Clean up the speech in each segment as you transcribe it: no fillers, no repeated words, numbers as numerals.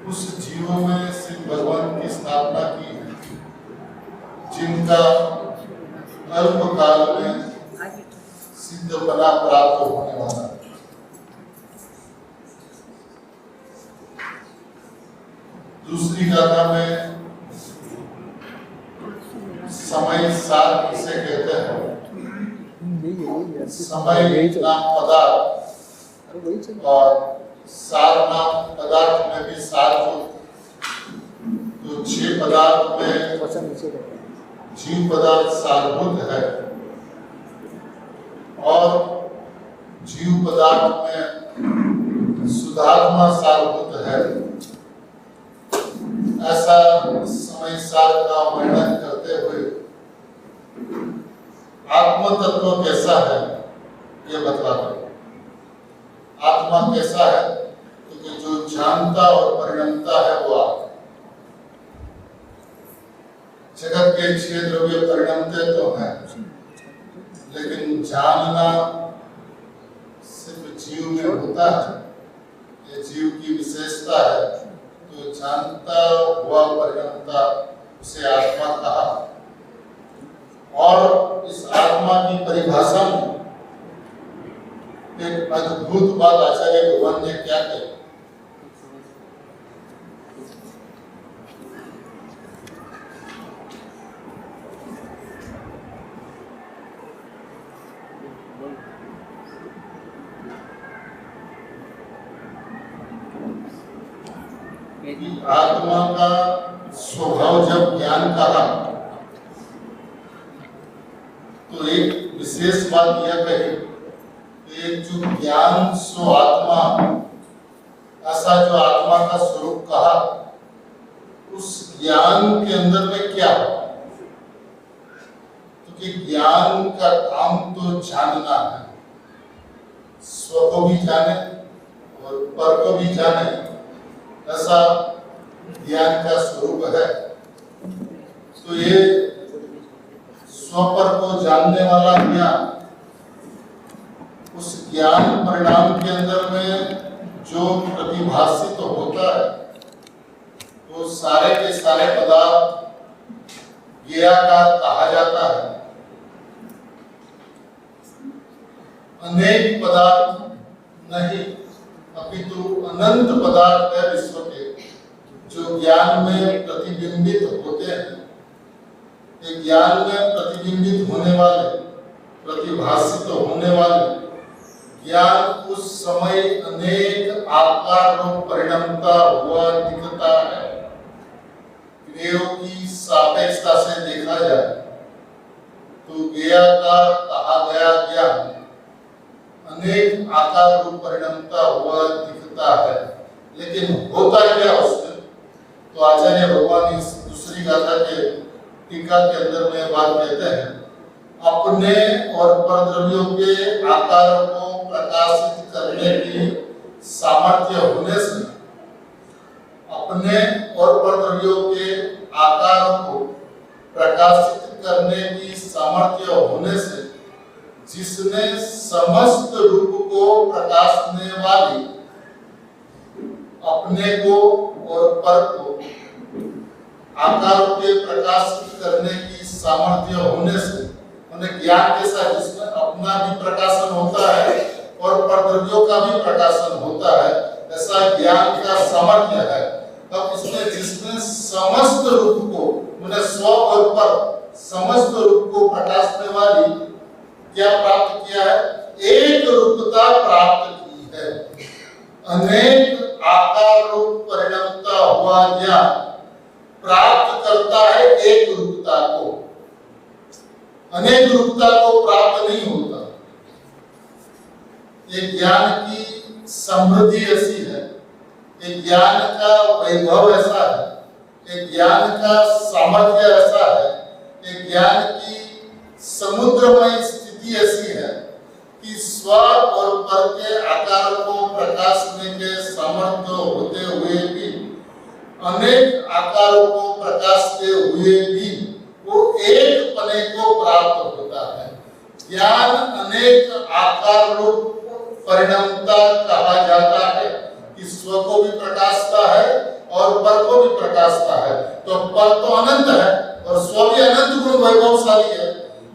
उस जीवों में श्री भगवान की स्थापना की है, जिनका अल्प काल में सिद्ध फला प्राप्त होने वाला है। दूसरी गाथा में समय सार किसे कहते हैं? समय नाम पदार्थ और सार नाम पदार्थ में भी सार हो। तो 6 पदार्थ में जीव पदार्थ सारभूत है और जीव पदार्थ में शुद्धात्मा सारभूत है। ऐसा समय सार का वर्णन करते हुए आत्म तत्व कैसा है ये बतलाते हैं। आत्मा कैसा है? क्योंकि जो जानता और परिणमता है वो आत्मा। जगत के 6 द्रव्य परिणमते तो हैं, लेकिन जानना सिर्फ जीव में होता है। ये जीव की विशेषता है। तो जानता हुआ परिणमता उसे आत्मा कहा। और इस आत्मा की परिभाषा में एक अद्भुत बात आचार्य भगवान ने क्या कही? आत्मा का स्वभाव जब ज्ञान कहा तो एक विशेष बात यह कही, एक जो ज्ञान सो आत्मा, ऐसा जो आत्मा का स्वरूप कहा, उस ज्ञान के अंदर में क्या हो? क्योंकि ज्ञान का काम तो जानना है, स्व को भी जाने और पर को भी जाने, ऐसा ज्ञान का स्वरूप है। तो ये स्वपर को जानने वाला ज्ञान, उस ज्ञान परिणाम के अंदर में जो प्रतिभाषित तो होता है, वो सारे के सारे पदार्थ ज्ञेयाकार कहा जाता है। अनेक पदार्थ नहीं, अपितु अनंत पदार्थ है विश्व के, जो ज्ञान में प्रतिबिंबित होते हैं। एक ज्ञान में प्रतिबिंबित होने वाले, प्रतिभाषित होने वाले ज्ञान उस समय अनेक आकार रूप परिणमता हुआ दिखता है। क्रियाओं की सापेक्षता से देखा जाए तो ज्ञेयाकार कहा गया ज्ञान अनेक आकार रूप परिणमता हुआ दिखता है। लेकिन होता क्या उसमें? तो आचार्य भगवान इस दूसरी गाथा के टीका के अंदर में बात कहते हैं, अपने और परद्रव्यों के आकार को प्रकाशित करने की सामर्थ्य होने से, अपने और परद्रव्यों के आकार को प्रकाशित करने की सामर्थ्य होने से, जिसने समस्त रूप को प्रकाशने वाली अपने को और पर को आकारों के प्रकाशित करने की सामर्थ्य होने से, उन्हें ज्ञान के साथ जिसमें अपना भी प्रकाशन होता है और परद्रव्यों का भी प्रकाशन होता है, ऐसा ज्ञान का सामर्थ्य है। तब इसमें जिसने समस्त रूप को, उन्हें स्व और पर समस्त रूप को प्रकाशने वाली क्या प्राप्त किया है? एक रूपता प्राप्त की है। अनेक आकार रूप परिणमता हुआ ज्ञान प्राप्त करता है एक रूपता को, अनेक रूपता को प्राप्त नहीं होता। एक ज्ञान की समृद्धि ऐसी है, एक ज्ञान का वैभव ऐसा है, एक ज्ञान का सामर्थ्य ऐसा है, एक ज्ञान की समुद्रमय स्थिति ऐसी है कि स्व और पर के आकार को प्रकाशने के सामर्थ्य होते हुए भी, अनेक आकारों को प्रकाशते हुए भी वो एक पने को प्राप्त होता है। ज्ञान अनेक आकार रूप परिणमता कहा जाता है कि स्व स्व को भी प्रकाशता है और पर को भी प्रकाशता है। तो पर तो अनंत है और स्व भी अनंत गुण वैभवशाली है।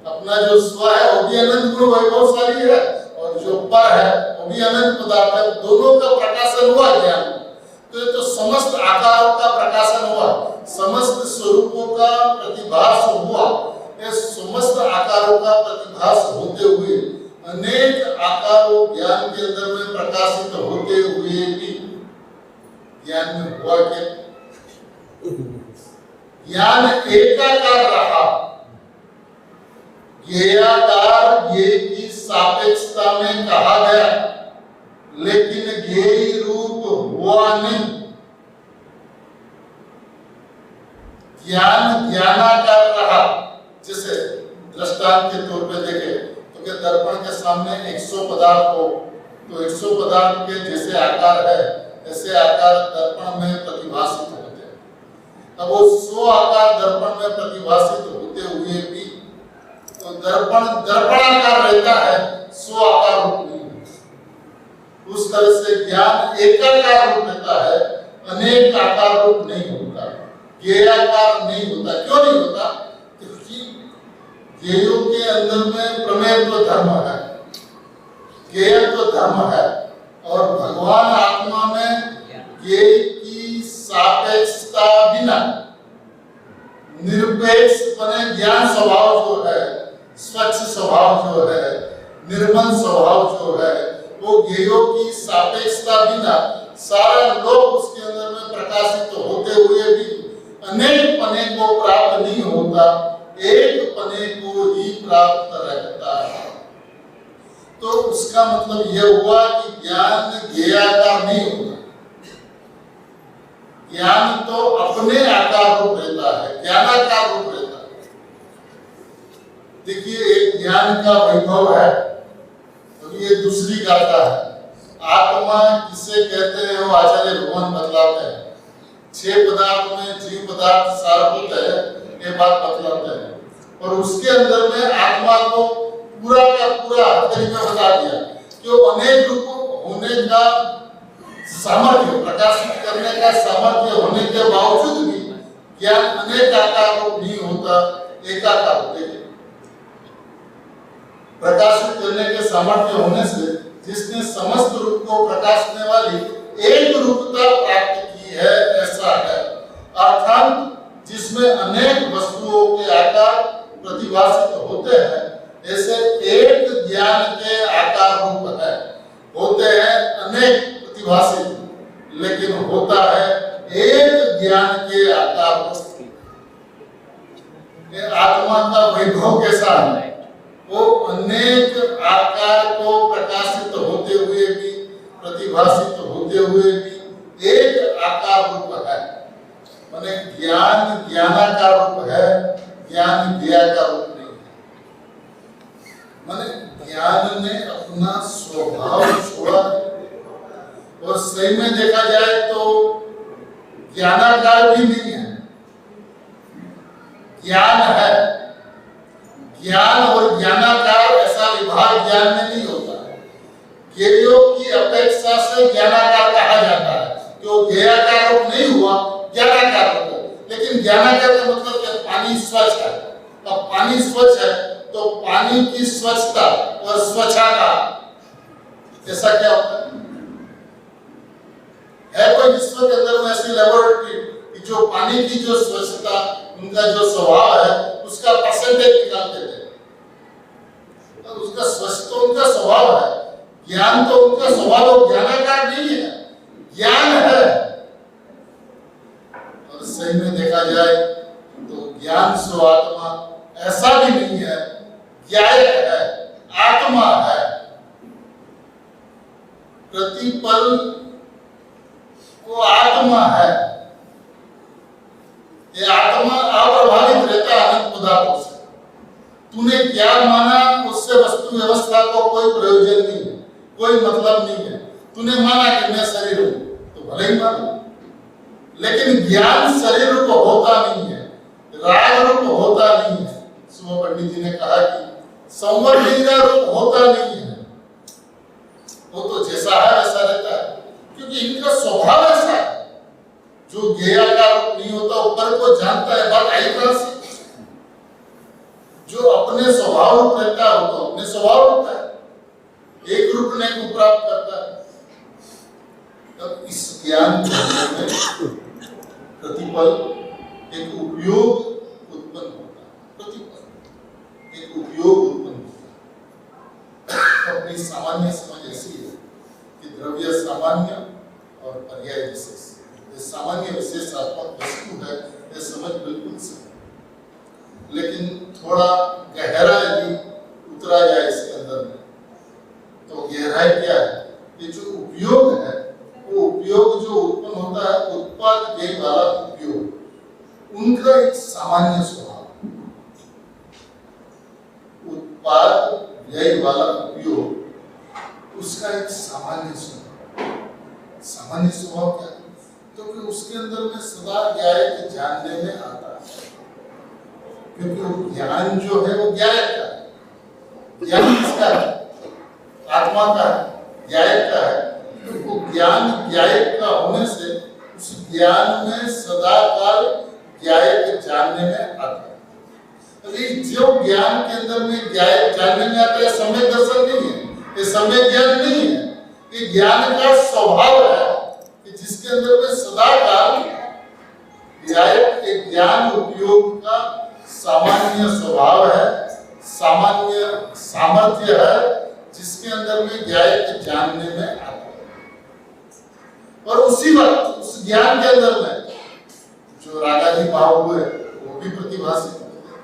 अपना जो स्व है वो भी अनंत गुण वैभवशाली है और जो पर है वो भी अनंत पदार्थ है। दोनों का प्रकाशन हुआ ज्ञान। तो समस्त आकारों का प्रकाशन हुआ, समस्त स्वरूपों का प्रतिभास हुआ। इस समस्त आकारों का प्रतिभास होते हुए अनेक आकारों ज्ञान के अंदर में प्रकाशित होते हुए भी ज्ञान में हुआ क्या? ज्ञान एकाकार रहा। ज्ञेयाकार ज्ञेय की सापेक्षता में कहा गया, लेकिन ज्ञेय रूप हुआ नहीं। ज्ञान ज्ञानाकार रहा। जैसे दृष्टांत के तौर पे देखे तो क्या दर्पण के सामने 100 पदार्थ हो तो 100 पदार्थ के जैसे आकार है ऐसे आकार दर्पण में प्रतिभाषित होते हैं। अब वो 100 आकार दर्पण में प्रतिभाषित होते हुए भी तो दर्पण दर्पणाकार रहता है, 100 आकार रूप नहीं होता। उस तरह से ज्ञान एकाकार रूप रहता है, अनेक आकार रूप नहीं होता, ज्ञेयाकार नहीं होता। क्यों नहीं होता? क्योंकि ज्ञेयों के अंदर में प्रमेयत्व धर्म है, ज्ञेयत्व धर्म है और भगवान आत्मा में ज्ञेय की सापेक्षता बिना निरपेक्ष बने ज्ञान स्वभाव जो है, स्वच्छ स्वभाव जो है, निर्मल स्वभाव जो है, वो ज्ञेयों की सापेक्षता बिना सारा लोक उसके अंदर में प्रकाशित होते हुए भी अनेक पने को प्राप्त नहीं होता, एक पने को ही प्राप्त रहता है। तो उसका मतलब यह हुआ कि ज्ञान ज्ञेयाकार नहीं होता। ज्ञान तो अपने आकार रूप रहता है, ज्ञानाकार रूप रहता है। देखिए एक ज्ञान का वैभव है, तो ये दूसरी गाथा है। आत्मा किसे कहते हैं वो आचार्य भगवान बतलाते हैं। 6 पदार्थ में जीव पदार्थ सारभूत है, ये बात बतलाते हैं। और उसके अंदर में आत्मा को पूरा का पूरा तरीका बता दिया कि वो अनेक रूप होने का सामर्थ्य, प्रकाशित करने का सामर्थ्य होने के बावजूद भी ज्ञान अनेक आकार रूप नहीं होता, एकाकार होते हैं। प्रकाशित करने के सामर्थ्य होने से जिसने समस्त रूप को प्रकाशने वाली एक रूपता प्राप्त की है ऐसा है। अर्थात जिसमें अनेक वस्तुओं के आकार प्रतिभाषित होते हैं, ऐसे एक ज्ञान के आकार रूप है। होते हैं अनेक प्रतिभाषित, लेकिन होता है एक ज्ञान के आकार वस्तु। आत्मा का वैभव कैसा है? वो अनेक आकार को प्रकाशित होते हुए भी, प्रतिभाषित होते हुए भी एक आकार रूप है। माने ज्ञान ज्ञानाकार रूप है, ज्ञान ज्ञेयाकार रूप नहीं है। माने ज्ञान ने अपना स्वभाव छोड़ा और सही में देखा जाए तो ज्ञानाकार भी नहीं है, ज्ञान है। ज्ञान और ज्ञानाकार ऐसा विभाग ज्ञान में नहीं होता। ज्ञेयों की अपेक्षा से ज्ञानाकार कहा जाता है कि वो ज्ञेयाकार रूप नहीं हुआ, ज्ञानाकार रूप है। लेकिन ज्ञानाकार का मतलब क्या? पानी स्वच्छ है। अब पानी स्वच्छ है तो पानी की स्वच्छता और स्वच्छता ऐसा क्या होता है? कोई विश्व के अंदर में ऐसी लेबोरेटरी जो पानी की जो स्वच्छता, उनका जो स्वभाव है उसका परसेंटेज निकालते थे। तो उसका स्वच्छ तो उनका स्वभाव है, ज्ञान तो उनका स्वभाव ज्ञानाकार नहीं है, ज्ञान है। और सही में देखा जाए तो ज्ञान स्व आत्मा ऐसा भी नहीं है, ज्ञायक है, आत्मा है। प्रतिपल वो आत्मा है। ये आत्मा अप्रभावित रहता है अनंत पदार्थों से। तूने क्या माना उससे वस्तु व्यवस्था को कोई प्रयोजन नहीं है, कोई मतलब नहीं है। तूने माना कि मैं शरीर हूं तो भले ही माना, लेकिन ज्ञान शरीर रूप होता नहीं है, राग रूप होता नहीं है। सुबह पंडित जी ने कहा कि संवर्धीय रूप होता नहीं है, वो तो जैसा है वैसा रहता है, क्योंकि इनका स्वभाव स्वभाव होता है, एक रुकने को प्राप्त करता है। तब इस ज्ञान में प्रतिपल एक उपयोग उत्पन्न होता है, प्रतिपल एक उपयोग उत्पन्न होता है। अपनी सामान्य समझ ऐसी है कि द्रव्य सामान्य और पर्याय विशेष, ये सामान्य विशेषात्मक वस्तु है, ये समझ बिल्कुल सही। लेकिन थोड़ा गहरा यदि उतरा जाए इसके अंदर में, तो गहराई क्या है? ये जो उपयोग है, वो उपयोग जो उत्पन्न होता है, उत्पाद व्यय वाला उपयोग, उनका एक सामान्य स्वभाव, उत्पाद व्यय वाला उपयोग, उसका एक सामान्य स्वभाव। सामान्य स्वभाव क्या है? तो कि उसके अंदर में सदा ज्ञाय के जानने में आता है, क्योंकि वो ज्ञान जो है वो ज्ञाय का है। ज्ञान किसका है? आत्मा का है, ज्ञाय का है। तो वो ज्ञान ज्ञाय का होने से उस ज्ञान में सदा काल ज्ञाय के जानने में आता है। अभी जो ज्ञान के अंदर में ज्ञाय जानने में आता है, सम्यक दर्शन नहीं है, ये सम्यक ज्ञान नहीं है, ये ज्ञान का स्वभाव है कि जिसके अंदर में सदा काल ज्ञाय के ज्ञान उपयोग का सामान्य स्वभाव है, सामान्य सामर्थ्य है, जिसके अंदर में ज्ञाय के जानने में आता है। और उसी वक्त उस ज्ञान के अंदर में जो रागादि भाव हुए वो भी प्रतिभाषित होते हैं।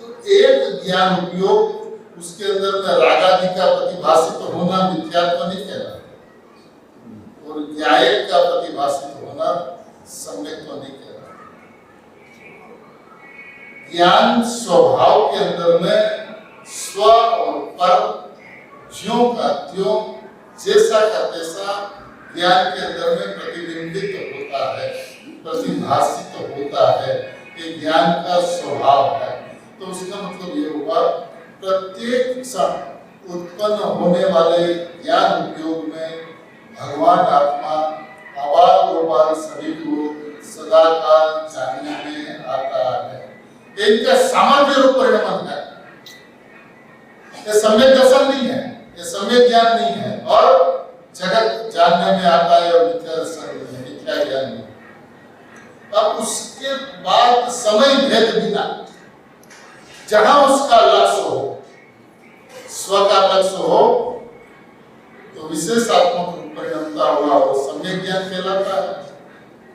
तो एक ज्ञान उपयोग, उसके अंदर में रागादि का प्रतिभाषित होना मिथ्यात्व नहीं कहलाता, और ज्ञाय का प्रतिभाषित होना सम्यक्त्व नहीं कहलाता। ज्ञान स्वभाव के अंदर में स्व और पर ज्यों का त्यों, जैसा का तैसा ज्ञान के अंदर में प्रतिबिंबित होता है, प्रतिभाषित होता है। ये ज्ञान का स्वभाव है। तो उसका मतलब ये हुआ, प्रत्येक क्षण उत्पन्न होने वाले ज्ञान उपयोग में भगवान आत्मा आबाल गोपाल सभी को सदा काल जानने में आता है। इनका सामर्थ्य रूप परिणाम है। ये सम्यक दर्शन नहीं है, ये सम्यक ज्ञान नहीं है, और जगत जानने में आता है, और मिथ्या दर्शन नहीं है, मिथ्या ज्ञान नहीं है। अब उसके बाद समय भेद बिना जहां उसका लक्ष्य हो, स्व का लक्ष्य हो, तो विशेषात्मक परिणमता हुआ वो सम्यक ज्ञान कहलाता है।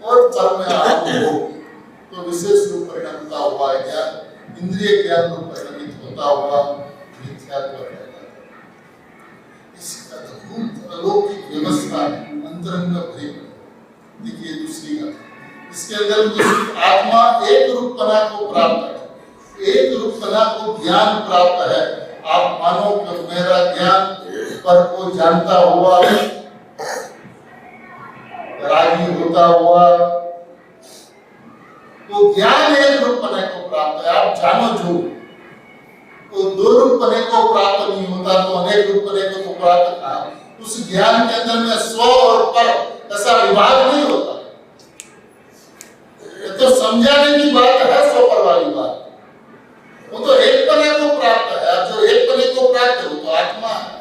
और पर में आत्म हो तो विशेष रूप परिणमता हुआ ज्ञान, इंद्रिय ज्ञान रूप परिणमित होता हुआ मिथ्यात्व कहलाता है। इसका अद्भुत अलौकिक व्यवस्था अंतरंग प्रेम। देखिए दूसरी बात, इसके अंदर आत्मा एक रूपना को प्राप्त है, एक रूपना को ज्ञान प्राप्त है। आप मानो कि मेरा ज्ञान पर को जानता हुआ, रागी होता हुआ, तो ज्ञान एक रूपने को प्राप्त है। आप जानो जो, तो दो रूपने को प्राप्त नहीं होता, तो अनेक रूपने को तो प्राप्त था। उस ज्ञान के अंदर में स्व और पर ऐसा विभाग नहीं होता। ये तो समझाने की बात है, स्व पर वाली बात, वो तो एक पने को प्राप्त है। अब जो एक पने को प्राप्त है वो तो आत्मा है।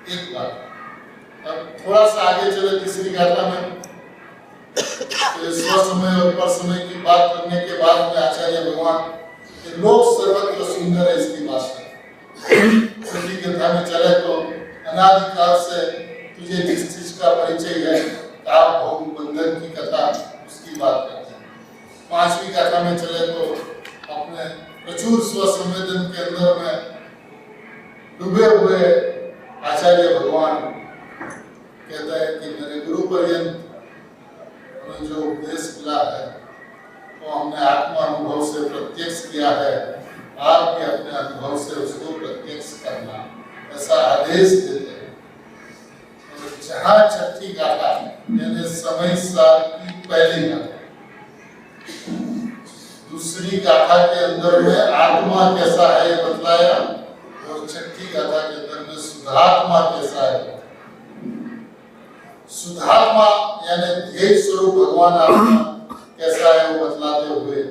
एक बात, अब थोड़ा सा आगे चले तीसरी गाथा में, तो स्व समय और पर समय की बात करने के बाद में आचार्य भगवान लोक सर्वत्र सुंदर है इसकी बात है। छठी कथा में चले तो अनादिकाल से तुझे जिस चीज का परिचय है, आप भोग बंधन की कथा, उसकी बात करते हैं। पांचवी कथा में चले तो अपने प्रचुर स्व संवेदन के अंदर में डूबे हुए आचार्य भगवान कहता है कि मेरे गुरु पर्यंत हमें जो उपदेश मिला है वो हमने आत्मा अनुभव से प्रत्यक्ष किया है, आप भी अपने अनुभव से उसको प्रत्यक्ष करना, ऐसा आदेश देते हैं। और जहाँ छठी गाथा यानी समय साल की पहली गाथा, दूसरी गाथा के अंदर में आत्मा कैसा है ये बतलाया, और छठी गाथा के अंदर में शुद्धात्मा कैसा है। शुद्धात्मा यानी ध्येय स्वरूप भगवान आत्मा कैसा है वो बतलाते हुए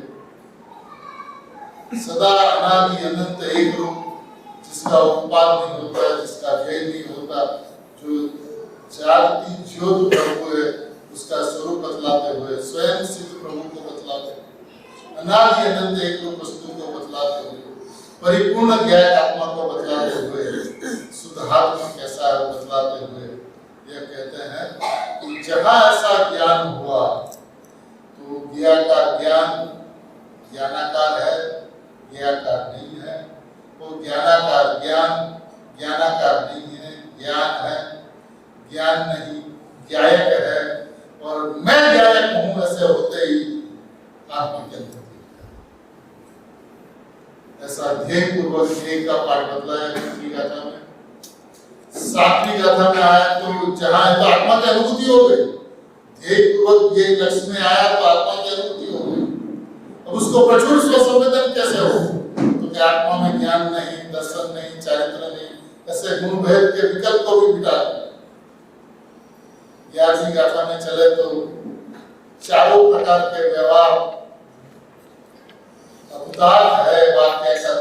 सदा अनादि अनंत एक रूप, जिसका उत्पाद नहीं होता, जिसका व्यय नहीं होता, जो जागती ज्योत प्रभु है, उसका स्वरूप बतलाते हुए स्वयं सिद्ध प्रभु को बतलाते हुए, अनादि अनंत एक रूप वस्तु को बतलाते हुए, परिपूर्ण ज्ञान आत्मा को बतलाते हुए, शुद्धात्मा कैसा है बतलाते हुए यह कहते हैं कि जहाँ ऐसा ज्ञान हुआ तो ज्ञाकार ज्ञान ज्ञानाकार है, ज्ञाकार नहीं है। वो ज्ञानाकार ज्ञान ज्ञानाकार नहीं है, ज्ञान है, ज्ञान नहीं, ज्ञायक है। और मैं ज्ञायक हूं ऐसे होते ही आत्मा के अंदर ऐसा ध्येय पूर्वक ध्येय का पाठ बदला है। छठवीं गाथा में, सातवीं गाथा में आया तो जहां तो आत्मा की अनुभूति हो गई, ध्येय पूर्वक ये लक्ष्य में आया तो आत्मा की अनुभूति हो गई। अब उसको प्रचुर स्वसंवेदन कैसे हो? तो क्या आत्मा में ज्ञान नहीं, दर्शन नहीं, चारित्र नहीं, ऐसे गुण भेद के विकल्प को भी मिटा दिया। 11वीं गाथा में चले तो चारों प्रकार के व्यवहार अवतार है, वाक्य का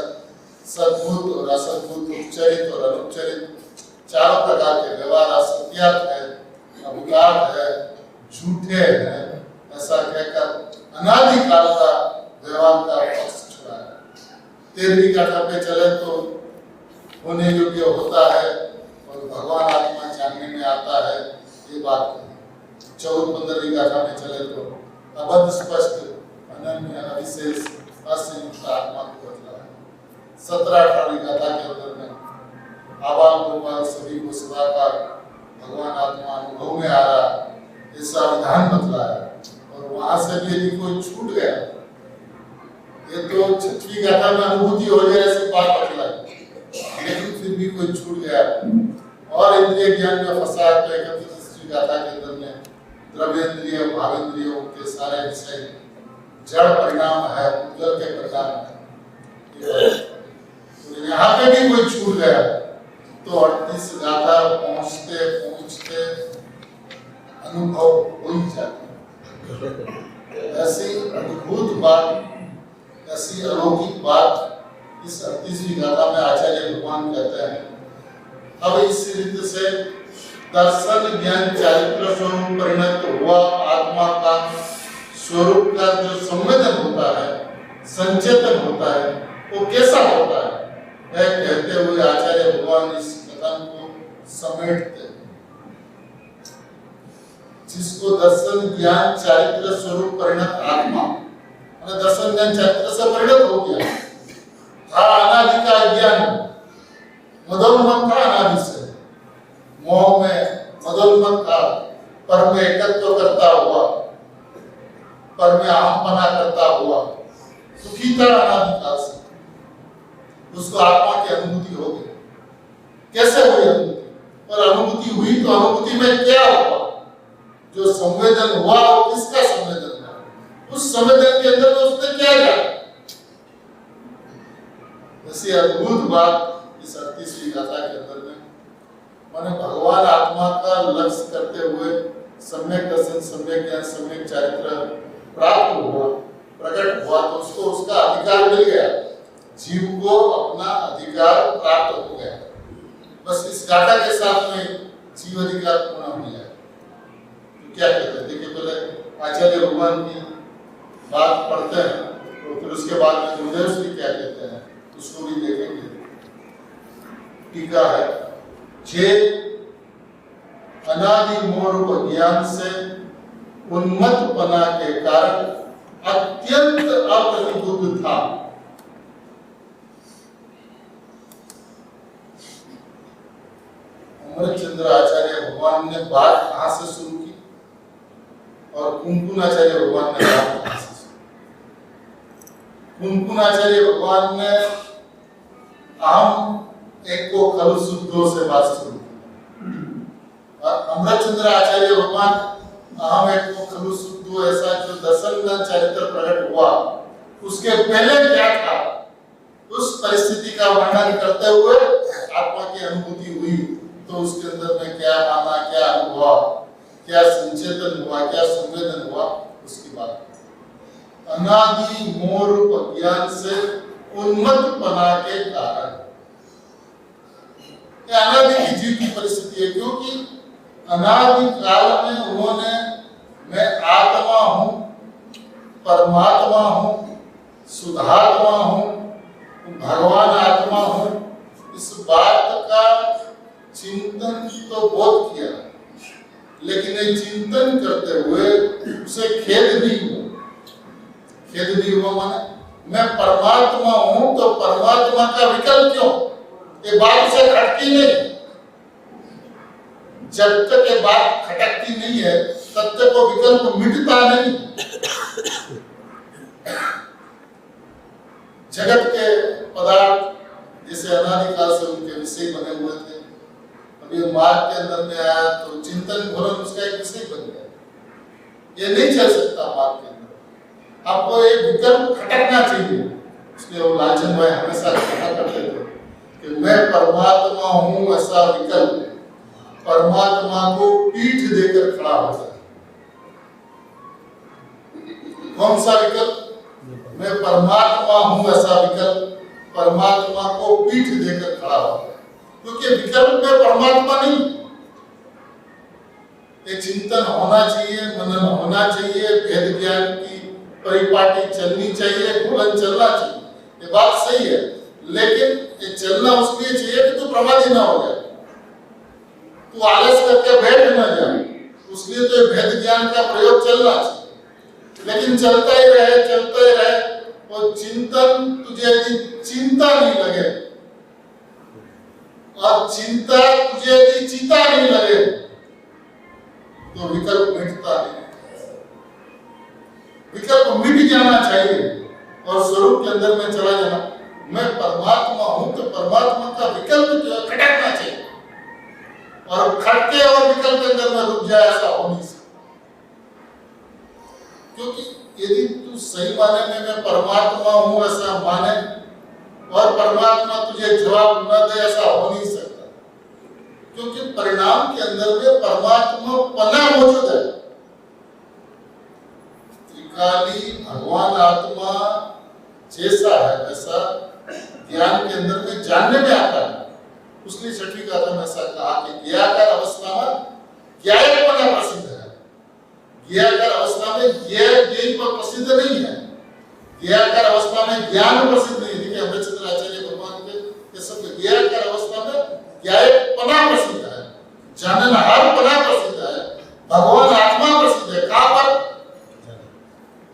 सद्भूत और असद्भूत, उपचरित और अनुपचरित, चारों प्रकार के व्यवहार असत्यात है, अवतार है, झूठे हैं, ऐसा कहकर अनादि काल का व्यवहार का पक्ष छुड़ा है। 13वीं गाथा पे चले तो होने योग्य होता है और भगवान आत्मा जानने में आता है, ये बात है। 14-15वीं गाथा में चले तो अबद्ध स्पष्ट अनन्य अविशेष असंयुक्त आत्मा को बतला है। 17-18वीं गाथा के अंदर में आबाल गोपाल सभी को सदाकार भगवान आत्मा अनुभव में आ रहा, ऐसा विधान बतला है। और वहां से भी यदि कोई छूट गया, ये तो 6वीं गाथा में अनुभूति हो जाए ऐसी बात बतलाई, लेकिन फिर भी कोई छूट गया और इंद्रिय ज्ञान में फंसा तो 31वीं गाथा के अंदर में द्रव्येंद्रिय भावेंद्रियों के सारे विषय जड़ परिणाम है, उज्जवल के परिणाम है। तो यहाँ पे भी कोई छूट गया तो 38 गाथा पहुंचते पहुंचते अनुभव हो ही जाता। ऐसी अद्भुत बात, ऐसी अलौकिक बात इस 38वीं गाथा में आचार्य भगवान कहते हैं। अब इस रीति से दर्शन ज्ञान चारित्र स्वरूप परिणत हुआ आत्मा का स्वरूप का जो संवेदन होता है, संचेतन होता है, वो कैसा होता है, यह कहते हुए आचार्य भगवान इस कथन को समेटते हैं। जिसको दर्शन ज्ञान चारित्र स्वरूप परिणत आत्मा, दर्शन ज्ञान चारित्र से परिणत हो गया था, अनादि का ज्ञान मदोन्मत्त था, अनादि से मोह में मदोन्मत्त था, पर में एकत्व करता हुआ, पर में अहमपना करता हुआ सुखी था अनादिकाल से, उसको आत्मा की अनुभूति हो गई। कैसे हुई अनुभूति? और अनुभूति हुई तो अनुभूति में क्या हुआ? जो संवेदन हुआ वो किसका संवेदन था? उस संवेदन के अंदर में उसने क्या जाना? ऐसी अद्भुत बात इस 38वीं गाथा के अंदर में माने भगवान आत्मा का लक्ष्य करते हुए सम्यक दर्शन, सम्यक ज्ञान, सम्यक चारित्र प्राप्त हुआ, प्रकट हुआ तो उसको उसका अधिकार मिल गया, जीव को अपना अधिकार प्राप्त हो गया। बस इस गाथा के साथ में जीव अधिकार पूर्ण हो गया। तो क्या कहते हैं? देखिए पहले आचार्य भगवान की बात पढ़ते हैं तो फिर उसके बाद में गुरुदेव श्री क्या कहते हैं उसको भी देखेंगे। टीका है, जे अनादि मोह ज्ञान से उन्मत्तपना के कारण अत्यंत अप्रतिबुद्ध था। अमरचंद्र आचार्य भगवान ने बात कहां से शुरू की और कुंकुन आचार्य भगवान ने बात कहां से शुरू की? कुंकुन आचार्य भगवान ने अहम एक को खलु शुद्धों से बात शुरू की और अमरचंद्र आचार्य भगवान अहम एक को खलु शुद्धो ऐसा जो दर्शन चरित्र प्रकट हुआ उसके पहले क्या था उस परिस्थिति का वर्णन करते हुए आत्मा की अनुभूति हुई तो उसके अंदर में क्या माना, क्या हुआ, क्या संचेतन हुआ, क्या संवेदन हुआ, उसकी बात। अनादि मोह रूप ज्ञान से उन्मत्तपना के कारण। अनादि की जीव की परिस्थिति है, क्योंकि अनादि काल में उन्होंने मैं आत्मा हूं, परमात्मा हूं, शुद्धात्मा हूं, भगवान आत्मा हूं, इस बात का चिंतन तो बहुत किया, लेकिन ये चिंतन करते हुए उसे खेद नहीं हुआ। खेद नहीं हुआ माने मैं परमात्मा हूं तो परमात्मा का विकल्प क्यों, ये बात से खटकी नहीं। जब तक ये बात खटकती नहीं है तब तक वो विकल्प मिटता नहीं। जगत के पदार्थ जैसे अनादिकाल से उनके विषय बने हुए थे, अभी मार्ग के अंदर में आया तो चिंतन घोरन उसका एक विषय बन गया। ये नहीं चल सकता मार्ग के अंदर, आपको एक विकल्प खटकना चाहिए। इसलिए वो लालचंद भाई हमेशा कहा करते थे कि मैं परमात्मा हूं, ऐसा विकल्प परमात्मा को पीठ देकर खड़ा होता है। कौन सा विकल्प? मैं परमात्मा हूं, ऐसा विकल्प परमात्मा को पीठ देकर खड़ा होता है, क्योंकि विकल्प में परमात्मा नहीं। एक चिंतन होना चाहिए, मनन होना चाहिए, भेद ज्ञान की परिपाटी चलनी चाहिए, घोलन चलना चाहिए, ये बात सही है। लेकिन ये चलना उसके लिए चाहिए कि तू प्रमादी ना हो जाए, तू आलस करके बैठ ना जाए, उसलिए तो भेद ज्ञान का प्रयोग चलना चाहिए। लेकिन चलता ही रहे और चिंतन तुझे यदि चिंता नहीं लगे और चिंता तुझे यदि चिंता नहीं लगे तो विकल्प मिटता नहीं। विकल्प मिट जाना चाहिए और स्वरूप के अंदर में चला जाना। मैं परमात्मा हूं तो परमात्मा का विकल्प खटकना चाहिए, और खटके और विकल्प के अंदर में रुक जाए ऐसा हो नहीं सकता। क्योंकि यदि तू सही माने में मैं परमात्मा हूं ऐसा माने और परमात्मा तुझे जवाब न दे, ऐसा हो नहीं सकता। क्योंकि परिणाम के अंदर में परमात्मा पना मौजूद है। त्रिकाली भगवान आत्मा जैसा है वैसा ज्ञान के अंदर में जानने में आता है। उसने छठी गाथा में ऐसा कहा कि ज्ञाकार अवस्था में ज्ञायकपना प्रसिद्ध है। ज्ञाकार अवस्था में ज्ञेयपना प्रसिद्ध नहीं है, ज्ञाकार अवस्था में ज्ञान प्रसिद्ध नहीं। देखिए अमृतचंद्र आचार्य भगवान के शब्द ज्ञाकार अवस्था में ज्ञायकपना प्रसिद्ध है, जाननहारपना प्रसिद्ध है, भगवान आत्मा प्रसिद्ध है। कहां पर?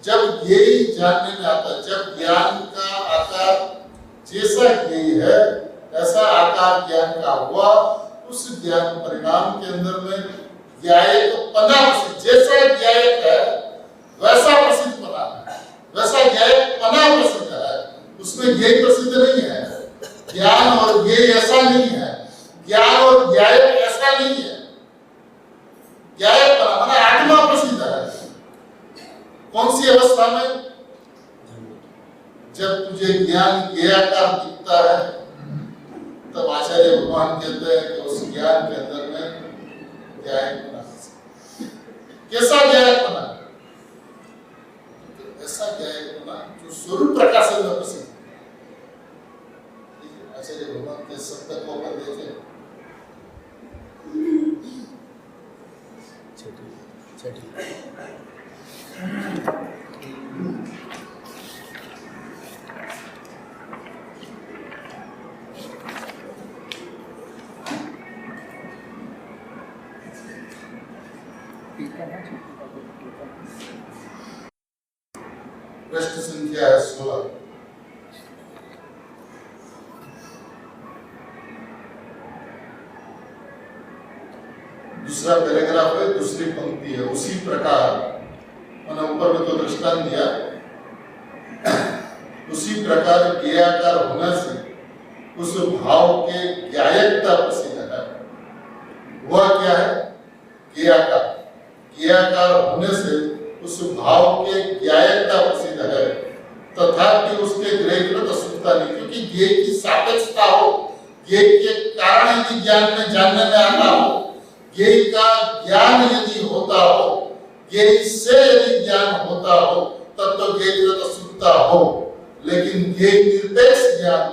जब यही जानने में आता है, जब ज्ञान का आकार जैसा यही है ऐसा आकार ज्ञान का हुआ, उस ज्ञान परिणाम के अंदर में ज्ञायकपना प्रसिद्ध, जैसा ज्ञायक है वैसा प्रसिद्ध बना है, वैसा ज्ञायकपना प्रसिद्ध है। उसमें ज्ञेय प्रसिद्ध नहीं है, ज्ञान और ज्ञेय ऐसा नहीं है, ज्ञान और ज्ञायक ऐसा नहीं है। ज्ञायकपना माने आत्मा प्रसिद्ध है। कौन सी अवस्था में? जब तुझे ज्ञान ज्ञेयाकार दिखता है तब आचार्य भगवान कहते हैं कि उस ज्ञान के अंदर में ज्ञायकपना। कैसा ज्ञायकपना? ऐसा ज्ञायकपना जो स्वरूप प्रकाशन में प्रसिद्ध। आचार्य भगवान के शब्द को अगर देखें, पृष्ठ संख्या है 16। दूसरा पैराग्राफ है, दूसरी पंक्ति है। उसी प्रकार मैंने ऊपर में तो दृष्टांत दिया, उसी प्रकार ज्ञेयाकार होने से उस भाव के ज्ञायकता प्रसिद्ध है। वह क्या है? ज्ञेयाकार। ज्ञेयाकार होने से उस भाव के ज्ञायकता प्रसिद्ध है, तथापि उसके ग्रहित असुखता नहीं। क्योंकि ज्ञेय की सापेक्षता हो, ज्ञेय के कारण यदि ज्ञान में जानने में आता हो, ज्ञेय का ज्ञान यदि होता हो, ज्ञेय से यदि ज्ञान होता हो, तब तो ज्ञेय असुखता हो। लेकिन ये निरपेक्ष ज्ञान,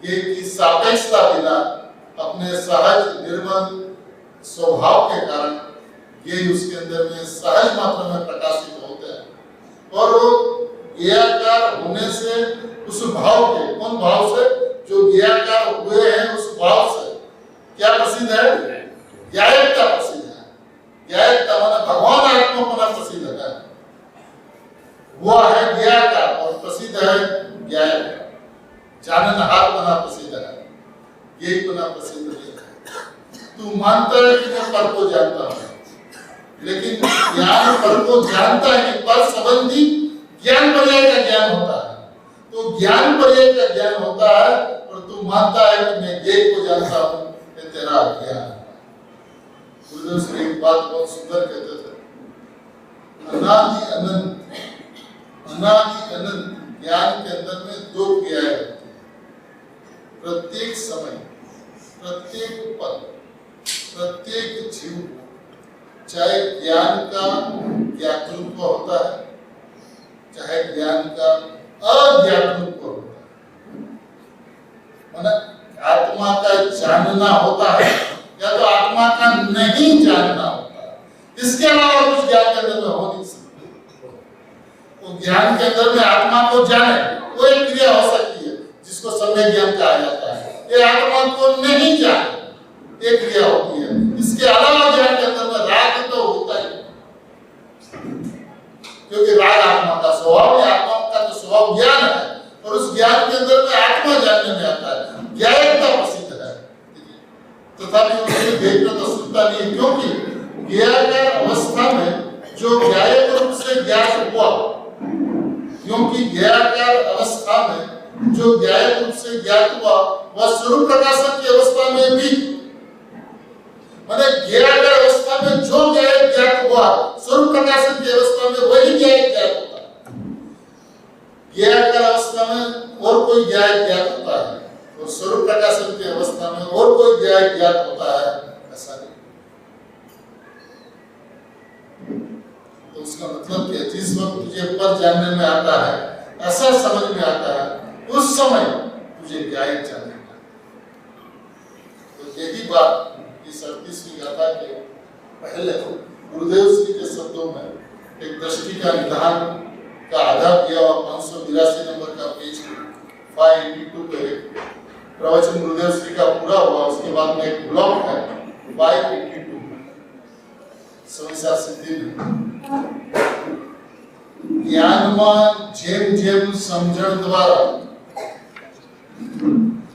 ये की सापेक्षता बिना अपने सहज निर्मल स्वभाव के कारण ये उसके अंदर में सहज मात्रा में प्रकाशित होते हैं। और वो ज्ञाकार होने से उस भाव के, कौन भाव से? जो ज्ञाकार हुए हैं उस भाव से क्या प्रसिद्ध है? ज्ञायकता प्रसिद्ध है। ज्ञायकता माने भगवान आत्मा प्रसिद्ध है, वो है ज्ञाकार, और प्रसिद्ध है ज्ञायक, जाननहार बना प्रसिद्ध है, यही बना प्रसिद्ध है। तू मानता है कि मैं पर को जानता हूं, लेकिन ज्ञान पर को जानता है कि पर संबंधी ज्ञान पर्याय का ज्ञान होता है। तो ज्ञान पर्याय का ज्ञान होता है और तू मानता है कि मैं ये को जानता हूं, ये तेरा ज्ञान। गुरुदेव श्री एक बात बहुत सुंदर कहते थे, अनादि अनंत, अनादि अनंत ज्ञान के अंदर में दो क्रियाएं होती है। प्रत्येक समय, प्रत्येक पल, प्रत्येक जीव, चाहे ज्ञान का ज्ञातृत्व होता है, चाहे ज्ञान का अज्ञातृत्व होता है, माने आत्मा का जानना होता है या तो आत्मा का नहीं जानना होता है। इसके अलावा कुछ ज्ञान के अंदर में हो नहीं सकता। तो ज्ञान के अंदर में आत्मा को जाने, वो एक क्रिया हो सकती है जिसको सम्यक ज्ञान कहा जाता है। ये आत्मा को नहीं जाने, एक क्रिया होती है। इसके अलावा ज्ञान के अंदर में राग तो होता ही, क्योंकि राग आत्मा का स्वभाव है, आत्मा का तो स्वभाव ज्ञान है, और उस ज्ञान के अंदर में आत्मा जानने में आता है, ज्ञायकता प्रसिद्ध है। तथापि उसको देखना तो सुनता नहीं, क्योंकि ज्ञायक अवस्था में जो ज्ञायक रूप से ज्ञात हुआ, क्योंकि ज्ञायक अवस्था में जो ज्ञायक रूप से ज्ञात हुआ वह स्वरूप प्रकाशन की अवस्था में भी, माने ज्ञायक अवस्था में जो ज्ञायक ज्ञात हुआ स्वरूप प्रकाशन की अवस्था में वही ज्ञायक ज्ञात होता है। ज्ञायक अवस्था में और कोई ज्ञायक ज्ञात होता है, और स्वरूप प्रकाशन की अवस्था में और कोई ज्ञायक ज्ञात होता है, ऐसा नहीं। तो उसका मतलब क्या? जिस वक्त तुझे पर जानने में आता है, ऐसा समझ में आता है, उस समय तुझे ज्ञायक जानने में आता है। तो यही बात इस 38वीं गाथा के पहले गुरुदेव श्री के शब्दों में एक दृष्टि का निधान का आधार दिया, और 582 नंबर का पेज 582 पे प्रवचन गुरुदेव श्री का पूरा हुआ। उसके बाद में एक ब्लॉक है 582 सविशा सिद्धि में ज्ञाનમાં જેમ જેમ સમજણ દ્વારા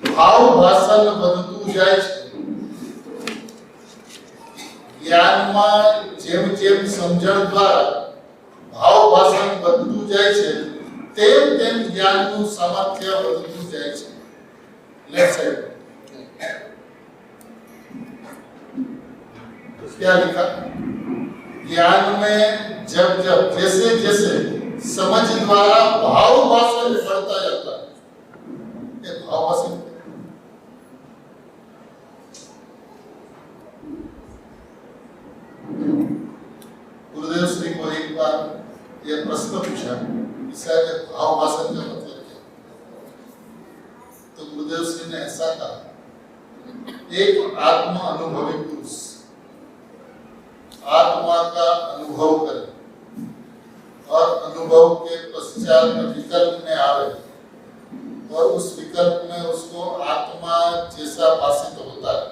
ભાવ ભાષણ વધતું જાય છે, જ્ઞાનમાં જેમ જેમ સમજણ દ્વારા ભાવ ભાષણ વધતું જાય છે, તેમ તેમ જ્ઞાનનું સામર્થ્ય વધતું જાય છે। लेफ्ट साइड क्या लिखा? ज्ञान में जब जब जैसे जैसे समझ द्वारा भाव भाषण बढ़ता जाता है, ये भाव भाषण गुरुदेव श्री को एक बार यह प्रश्न पूछा कि सर भाव भाषण का मतलब क्या? तो गुरुदेव श्री ने ऐसा कहा, एक आत्मा अनुभवी पुरुष आत्मा का अनुभव करे और अनुभव के पश्चात विकल्प में आवे, और उस विकल्प में उसको आत्मा जैसा भाषित होता है।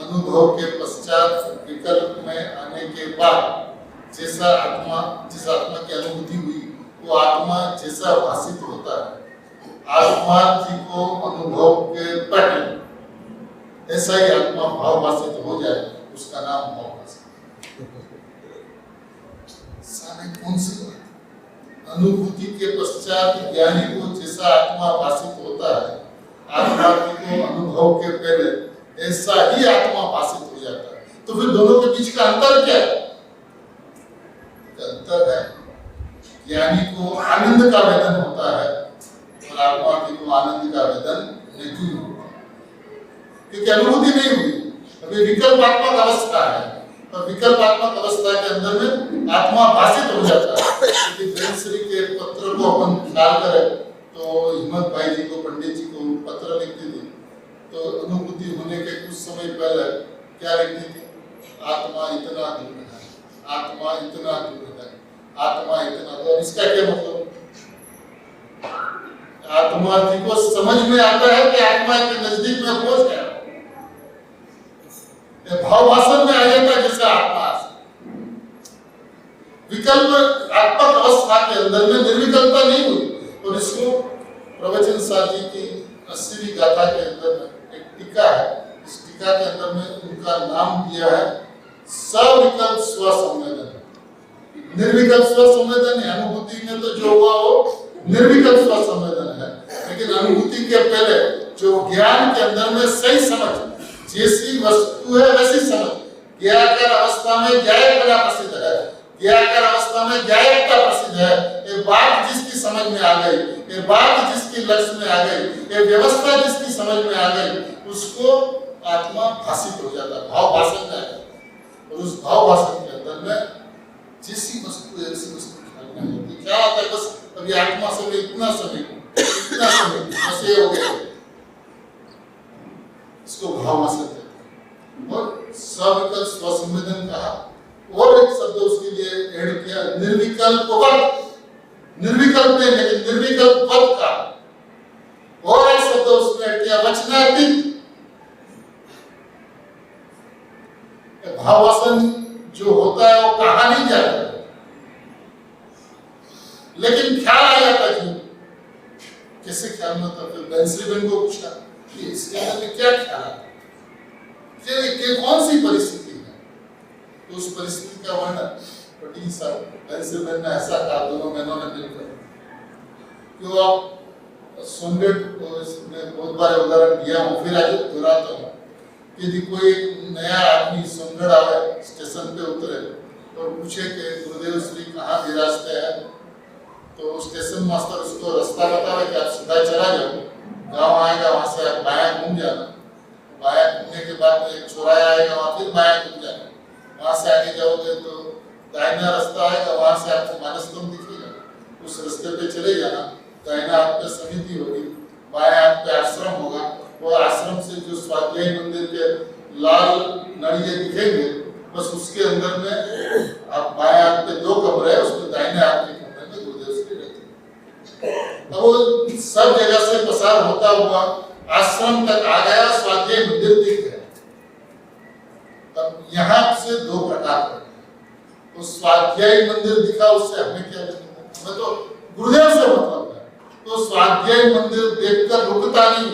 अनुभव के पश्चात विकल्प में आने के बाद जैसा आत्मा, जिस आत्मा की अनुभूति हुई वो आत्मा जैसा भाषित होता है। आत्मा जी को अनुभव के पहले ऐसा ही आत्मा भाव भाषित हो जाए, उसका नाम भाव भाषण। सारे कौन सी बात? अनुभूति के पश्चात ज्ञानी को जैसा आत्मा भाषित होता है, आत्मा को अनुभव के पहले ऐसा ही आत्मा भाषित हो जाता है। तो फिर दोनों के बीच का अंतर क्या है? अंतर है ज्ञानी को आनंद का वेदन होता है और आत्मा को आनंद का वेदन नहीं होता, क्योंकि अनुभूति नहीं हुई, अभी विकल्पात्मक अवस्था है। और विकल्पात्मक अवस्था के अंदर में आत्मा भाषित हो जाता है। यदि ब्रह्मश्री के पत्र को अपन ख्याल करें तो हिम्मत भाई जी को, पंडित जी को पत्र लिखती थी, तो अनुभूति होने के कुछ समय पहले क्या लिखती थी? आत्मा इतना दूर है, आत्मा इतना दूर है, आत्मा इतना। तो इसका क्या मतलब? आत्मा जी को समझ में आता है कि आत्मा के नजदीक में पहुंच गया, भाव वासन में आ जाता है जैसे आत्मा। विकल्प आत्मक अवस्था के अंदर में निर्विकल्पता नहीं हुई। और इसको प्रवचन सार जी की 80वीं गाथा के अंदर एक टीका है, इस टीका के अंदर में उनका नाम दिया है सविकल्प स्वसंवेदन। निर्विकल्प स्वसंवेदन है, अनुभूति में तो जो हुआ वो निर्विकल्प स्वसंवेदन है, लेकिन अनुभूति के पहले जो ज्ञान के अंदर में सही समझ, जैसी वस्तु है वैसी समझ, ज्ञाकर अवस्था में ज्ञायकता प्रसिद्ध है, ज्ञाकर अवस्था में ज्ञायकता प्रसिद्ध है। ये बात जिसकी समझ में आ गई, ये बात जिसकी लक्ष्य में आ गई, ये व्यवस्था जिसकी समझ में आ गई, उसको आत्मा भाषित हो जाता है, भाव भाषण है। और उस भाव भाषण के अंदर में जैसी वस्तु है वैसी वस्तु ख्याल में आती है। क्या आता है? बस अभी आत्मा समय इतना समय बस ये हो गया, इसको भाव भाषण कहते हैं। और सविकल्प स्वसंवेदन कहा, और एक शब्द उसके लिए ऐड किया, निर्विकल्पवत। निर्विकल्प नहीं, लेकिन निर्विकल्पवत का और एक शब्द उसमें ऐड किया, वचनातीत। भावासन जो होता है वो कहा नहीं जाता, लेकिन ख्याल आ जाता है। कैसे ख्याल में होता? फिर बैंसरीबेन को पूछा कि इसके अंदर में क्या ख्याल आता है, कौन सी परिस्थिति है? तो उस परिस्थिति का वर्णन पटी साहब बैंसरीबेन ने ऐसा कहा, दोनों बहनों ने मिलकर, कि आप सुनने में बहुत बार उदाहरण दिया हूँ, फिर आज दोहराता हूँ। यदि कोई नया आदमी सोनगढ़ आवे, स्टेशन पे उतरे और पूछे कि गुरुदेव श्री कहाँ विराजते हैं, तो स्टेशन मास्टर उसको रास्ता बतावे कि आप सीधा चला जाओ, गांव आएगा, वहां से आप बायां घूम जाना, बायां घूमने के बाद एक चौराहा आएगा, वहां फिर बायां घूम जाना, वहां से आगे जाओगे तो दाहिना रास्ता आएगा, वहां से आपको मानसतम दिखेगा, उस रास्ते पे चले जाना। दाहिना हाथ पे समिति होगी, बायां हाथ पे आश्रम होगा, वो आश्रम से जो स्वाध्याय मंदिर के लाल नड़िए दिखेंगे, बस उसके अंदर में आप बाएं हाथ पे 2 कमरे हैं, उसमें दाहिने हाथ के कमरे में गुरुदेव श्री रहते हैं। अब वो सब जगह से पसार होता हुआ आश्रम तक आ गया, स्वाध्याय मंदिर दिख गया। अब यहाँ से 2 प्रकार है, तो स्वाध्याय मंदिर दिखा, उससे हमें क्या मतलब? हमें तो गुरुदेव से मतलब है। तो स्वाध्याय मंदिर देखकर रुकता नहीं,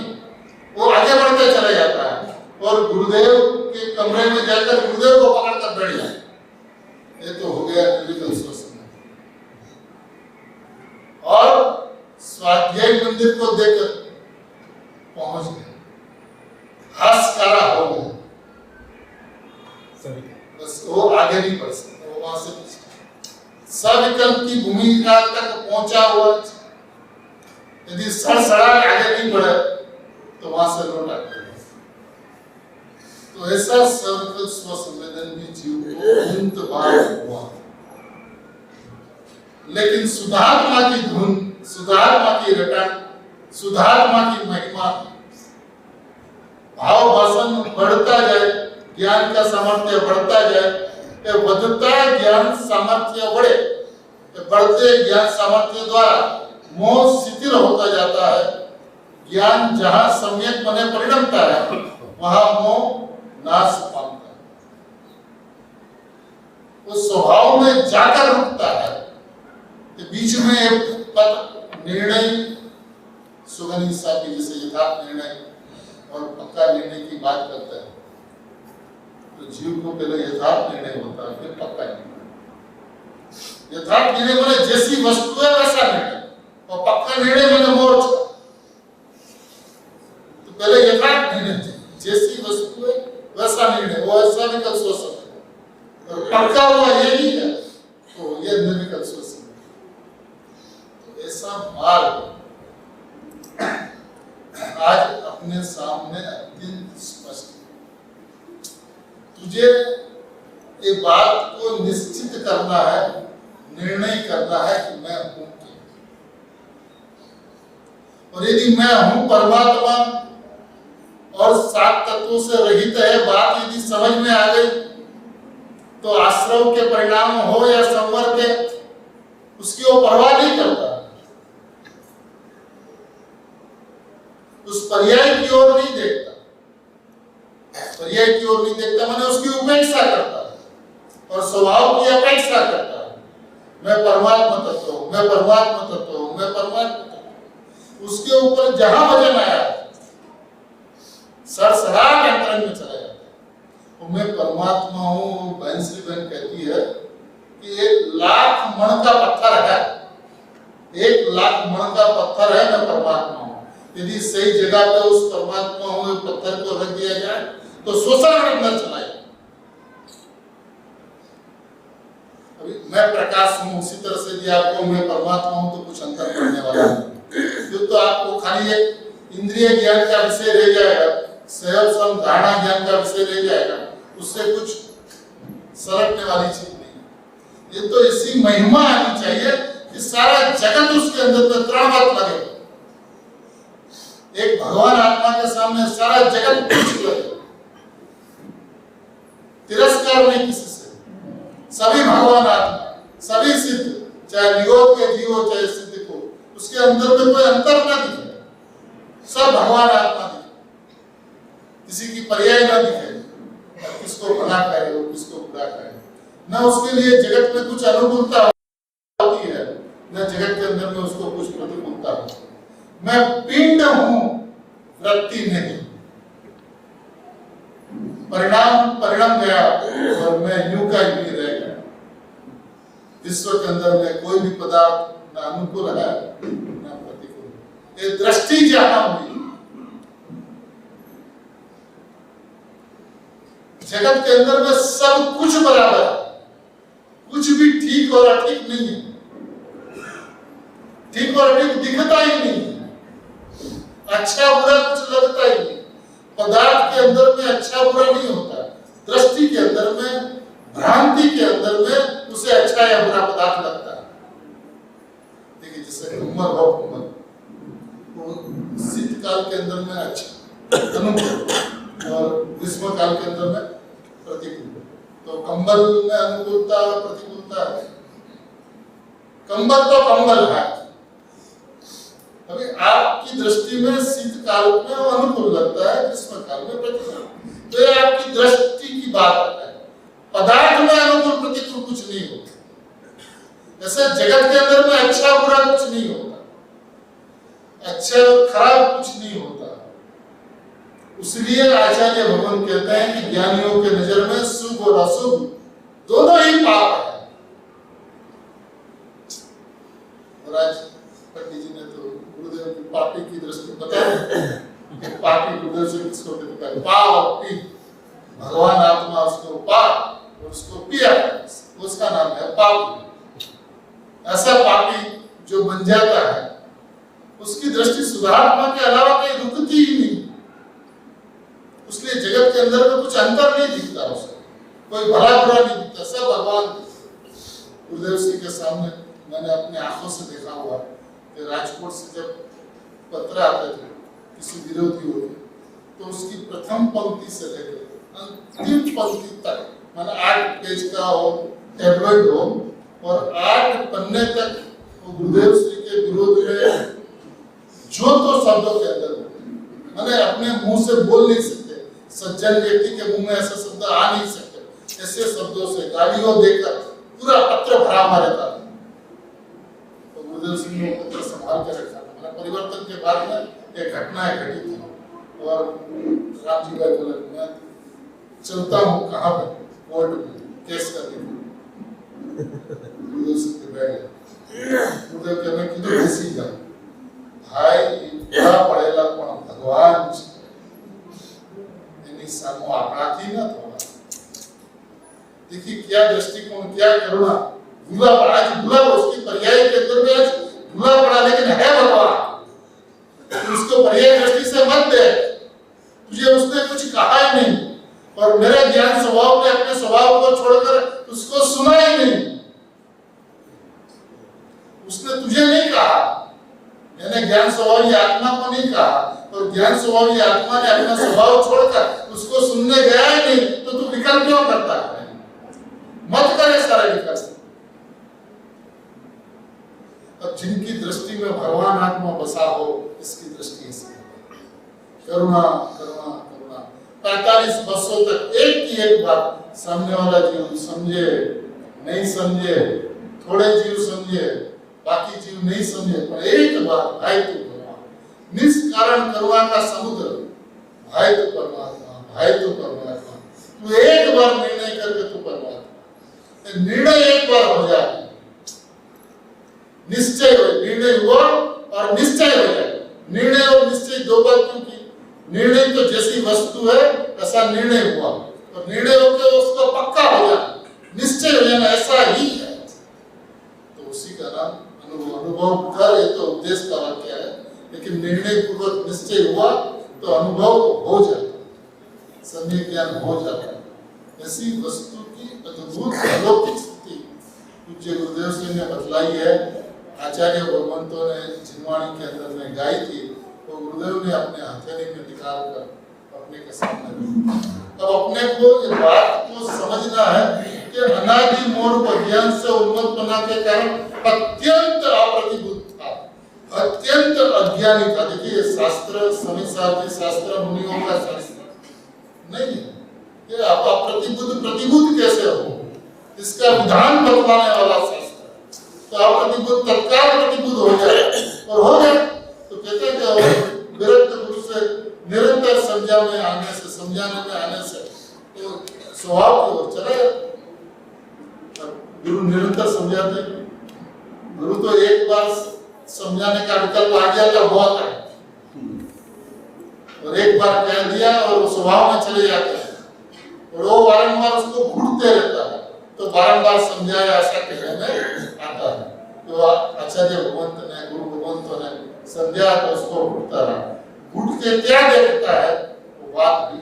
वो आगे बढ़ते चले जाता है और गुरुदेव के कमरे में जाकर गुरुदेव को पकड़कर बैठ जाए। ये तो हो गया निर्विकल्प स्वसंवेदन। और स्वाध्याय मंदिर को देखकर पहुंच गए, हास्कारा हो गए, बस वो आगे नहीं बढ़ सकता, वो वहां से सविकल्प की भूमिका तक पहुंचा हुआ, यदि सड़सड़ा आगे नहीं बढ़े तो वहां से लौटा। तो ऐसा सविकल्प स्वसंवेदन भी जीव को अनंत बार हुआ, लेकिन सुधात्मा की धुन, सुधात्मा की रटन, सुधात्मा की महिमा, भाव भाषण बढ़ता जाए, ज्ञान का सामर्थ्य बढ़ता जाए, बढ़ता ज्ञान सामर्थ्य बढ़े, बढ़ते ज्ञान सामर्थ्य द्वारा मोह शिथिल होता जाता है। ज्ञान जहां सम्यक बने परिणमता है, वहां मोह नाश पाता है, वो स्वभाव में जाकर रुकता है। तो बीच में एक पद निर्णय, सुगनी साहब की जैसे यथार्थ निर्णय और पक्का निर्णय की बात करता है, तो जीव को पहले यथार्थ निर्णय होता है, फिर पक्का निर्णय। यथार्थ निर्णय माने जैसी वस्तु है वैसा निर्णय, और पक्का निर्णय माने मोर्चा। तो पहले यथार्थ निर्णय, जैसी वस्तु है वैसा निर्णय, वो ऐसा विकल्प स्वसंवेदन, और पक्का हुआ ये नहीं है तो ये निर्विकल्प स्वसंवेदन। तो ऐसा मार्ग आज अपने सामने अत्यंत स्पष्ट। तुझे ये करना है, निर्णय करना है कि मैं हूं क्या। और यदि मैं हूं परमात्मा और सात तत्वों से रहित है, बात यदि समझ में आ गई तो आश्रम के परिणाम हो या संवर के, उसकी वो परवाह नहीं करता, उस पर्याय की ओर नहीं देखता, पर्याय की ओर नहीं देखता माने उसकी उपेक्षा करता है और स्वभाव की अपेक्षा करता है। मैं परमात्मा तत्व हूं, मैं परमात्मा तत्व हूं, मैं परमात्मा तत्व हूं। उसके ऊपर जहां वजन आया सरसराट अंतरंग में चला जाता है। और मैं परमात्मा हूं। बहनश्री बहन कहती है कि 1,00,000 मण का पत्थर है, 1,00,000 मण का पत्थर है, मैं परमात्मा हूं। यदि सही जगह पे उस परमात्मा हूं पत्थर को रख दिया जाए तो शोषण अंदर चला जाए। अभी मैं प्रकाश हूं, उसी तरह से यदि आपको मैं परमात्मा हूं तो कुछ अंतर पड़ने वाला नहीं। तो आपको खाली एक इंद्रिय ज्ञान का विषय रह जाएगा, सहज सम धारणा ज्ञान का विषय रह जाएगा, उससे कुछ सरकने वाली चीज नहीं। ये तो ऐसी महिमा आनी चाहिए कि सारा जगत उसके अंदर में तृणवत लगे। एक भगवान आत्मा के सामने सारा जगत कुछ लगे, तिरस्कार नहीं किसी से, सभी भगवान आत्मा, सभी सिद्ध, चाहे निरोध के जीव हो चाहे सिद्ध को, उसके अंदर में कोई अंतर न दिखे, सब भगवान आत्मा दिखे, किसी की पर्याय न दिखे, किसको भला कहे हो किसको बुरा कहे, न उसके लिए जगत में कुछ अनुकूलता होती है न जगत के अंदर में उसको कुछ प्रतिकूलता होती है। मैं पिंड हूं, वृत्ति नहीं, परिणाम गया और मैं यूं का यूं रह गया। विश्व के अंदर में कोई भी पदार्थ न अनुकूल है न प्रतिकूल। ये दृष्टि जहां हुई, जगत के अंदर में सब कुछ बराबर है, कुछ भी ठीक और अठीक नहीं है, ठीक और अठीक दिखता ही नहीं, अच्छा बुरा कुछ लगता ही नहीं। पदार्थ के अंदर में अच्छा बुरा नहीं होता, दृष्टि के अंदर में, भ्रांति के अंदर में उसे अच्छा या बुरा पदार्थ लगता है। देखिए जैसे उम्र हो उम्र, तो शीतकाल के अंदर में अच्छा अनुकूल और ग्रीष्म काल के अंदर में प्रतिकूल। तो कंबल में अनुकूलता और प्रतिकूलता है। कंबल तो कंबल है, अभी आपकी दृष्टि में शीतकाल में वो अनुकूल लगता है, ग्रीष्म काल में प्रतिकूल। तो ये आपकी दृष्टि की बात है। पदार्थ में अनुकूल प्रतिकूल कुछ नहीं होता। ऐसे जगत के अंदर में अच्छा बुरा कुछ नहीं होता, अच्छा और खराब कुछ नहीं होता। इसलिए आचार्य भगवान कहते हैं कि ज्ञानियों के नजर में शुभ और अशुभ दोनों ही पाप है। और आज पंडित जी ने तो गुरुदेव की पापी की दृष्टि बताई। पापी गुरुदेव से किसको कहते हैं? पा और पी, भगवान आत्मा उसको पा और उसको पिया, उसका नाम है पापी। ऐसा पापी जो बन जाता है उसकी दृष्टि सुधारात्मा के अलावा कहीं रुकती ही नहीं। उसलिए जगत के अंदर में कुछ अंतर नहीं दिखता, उसको कोई भला बुरा नहीं दिखता, सब भगवान। गुरुदेव सिंह के सामने मैंने अपने आंखों से देखा हुआ कि राजकोट से जब पत्र आते थे किसी विरोधी हो तो उसकी प्रथम पंक्ति से लेकर अंतिम पंक्ति तक, माना 8 पेज का हो, टैबलेट हो और 8 पन्ने तक वो गुरुदेव श्री के विरोध में जो तो शब्दों के अंदर मैंने अपने मुंह से बोल नहीं सकते, सज्जन व्यक्ति के मुंह में ऐसे शब्द आ नहीं सकते, ऐसे शब्दों से गालियों देकर पूरा पत्र भरा हुआ रहता था। तो गुरुदेव सिंह ने पत्र संभाल के रखा था। मैंने परिवर्तन के बाद में एक घटना घटी थी और राम जी भाई बोले मैं चलता हूँ कहाँ पे, कोर्ट में केस करने के। गुरुदेव सिंह के बैठ गए। गुरुदेव कहने की तो ऐसी जाओ भाई क्या पड़ेगा पण भगवान एनी सामो आपराधी ना थोड़ा। देखिए क्या दृष्टिकोण, क्या करुणा। भूला पड़ा, आज भूला उसकी पर्याय के अंदर में आज भूला पड़ा, लेकिन है भगवान। उसको पर्याय दृष्टि से मत दे, तुझे उसने कुछ कहा ही नहीं और मेरे ज्ञान स्वभाव ने अपने स्वभाव को छोड़कर उसको सुना ही नहीं। ज्ञान स्वभावी आत्मा को नहीं कहा, और ज्ञान स्वभावी आत्मा ने अपना स्वभाव छोड़कर उसको सुनने गया ही नहीं, तो तू विकल्प क्यों करता है? मत करे सारे विकल्प। अब जिनकी दृष्टि में भगवान आत्मा बसा हो, इसकी दृष्टि इसकी करुणा करुणा करुणा। 45 वर्षों तक एक की एक बात, सामने वाला जीव समझे नहीं समझे, थोड़े जीव समझे बाकी जीव नहीं समझे, पर एक बात, भाई तू परमात्मा, निष्कारण करुणा का समुद्र, भाई तू परमात्मा, भाई तू परमात्मा। तू एक बार निर्णय करके तू परमात्मा, निर्णय एक बार हो जाए, निश्चय हो, निर्णय हुआ और निश्चय हो जाए। निर्णय और निश्चय दो बात क्यों की? निर्णय तो जैसी वस्तु है ऐसा निर्णय हुआ, और निर्णय होकर उसको पक्का हो जाना, निश्चय हो जाना, ऐसा ही है। तो उसी का नाम अनुभव कर, ये तो उपदेश का वाक्य है, लेकिन निर्णय पूर्वक निश्चय हुआ तो अनुभव हो जाता, सम्यक ज्ञान हो जाता। ऐसी वस्तु की अद्भुत अलौकिक स्थिति पूज्य गुरुदेव सिंह ने बतलाई है, आचार्य भगवंतों ने जिनवाणी के अंदर में गाई थी, तो गुरुदेव ने अपने हथेली में निकाल कर अपने के सामने दी। अब अपने को ये बात को समझना है कि अनादि मोह अज्ञान से उन्मत्तना के कारण अत्यंत अप्रतिबुद्ध था, अत्यंत अज्ञानी था। देखिए शास्त्र समीसार्थी शास्त्र मुनियों का शास्त्र नहीं है, ये अप्रतिबुद्ध प्रतिबुद्ध कैसे हो, इसका विधान बतलाने वाला शास्त्र। तो अप्रतिबुद्ध तत्काल प्रतिबुद्ध हो जाए, और हो जाए तो कहते हैं कि विरक्त गुरु से निरंतर समझाने में आने से तो स्वभाव की ओर चले जाते। गुरु निरंतर समझाते, गुरु तो एक बार समझाने का विकल्प आ गया तो बहुत है, और एक बार कह दिया और वो स्वभाव में चले जाते हैं, और वो बारंबार उसको घूरते रहता है, तो बारंबार समझाया ऐसा कहने में आता है। तो आचार्य भगवंत ने, गुरु भगवंत ने समझा तो उसको घूरता रहा, घूट के क्या देखता है वो बात भी